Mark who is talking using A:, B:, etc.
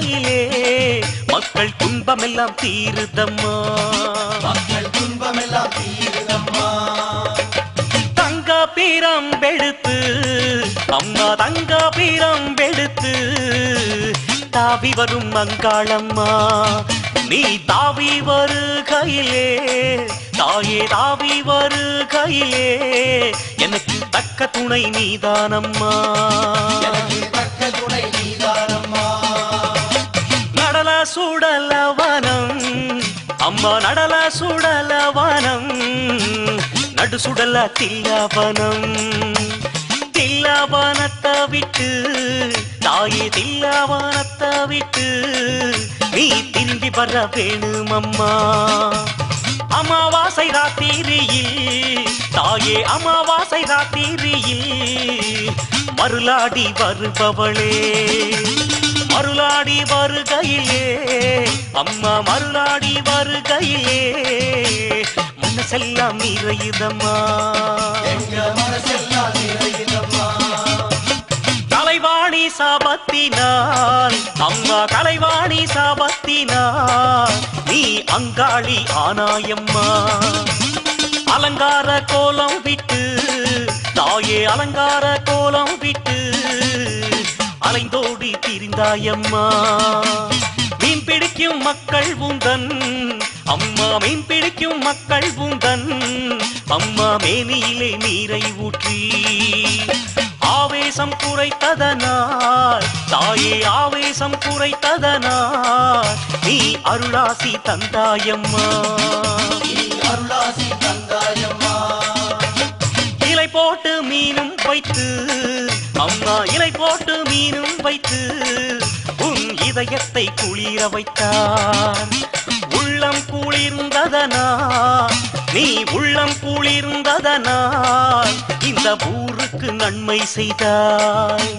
A: வருகையிலே மக்கள் துன்பமெல்லாம் தீருதம்மா,
B: மக்கள் துன்பமெல்லாம் தீருதம்மா.
A: தங்க பீரம்பெடுத்து அம்மா தங்க பீரம்பெடுத்து தாவி வரும் அங்காளம்மா, நீ தாவி வருகையிலே தாயே தாவி வருகையிலே எனக்கு தக்க துணை நீதானம்மா,
B: எனக்கு தக்க துணை நீதானம்மா.
A: நடல சுடலவனம் அம்மா நடல சுடலவனம் நடு சுடல தில்லவனம், தில்லவனத்தை விட்டு தாயே தில்லவனத்தை விட்டு நீ திரும்பி வர வேணுமம்மா. அமாவாசை ராத்திரியில் தாயே அமாவாசை ராத்திரியில் மருளாடி வருபவளே, மருளாடி வருகையிலே அம்மா மருளாடி வருகையிலே மனசெல்லாம் நிறையுதம்மா,
B: எங்க மனசெல்லாம் நிறையுதம்மா.
A: கலைவாணி சாபத்தினால் அம்மா கலைவாணி சாபத்தினால் நீ அங்காளி ஆனாயம்மா, அலங்கார கோலம் விட்டு தாயே அலங்கார கோலம் விட்டு அலைந்தோடி திரிந்தாயம்மா, மீன் பிடிக்கும் மக்கள் உந்தன் அம்மா மீன் பிடிக்கும் மக்கள் உந்தன் அம்மா மேனியிலே நீரை ஊற்றி ஆவேசம் குறைத்ததனால் தாயே ஆவேசம் குறைத்ததனால் நீ அருளாசி தந்தாயம்மா,
B: நீ அருளாசி தந்தாயம்மா.
A: இலை போட்டு மீனும் வைத்து அம்மா இலை போட்டு மீனும் வைத்து உன் இதயத்தை குளிர வைத்தார், உள்ளம் குளிர்ந்ததனால் நீ உள்ளம் குளிர்ந்ததனால் இந்த ஊருக்கு நன்மை செய்தாய்.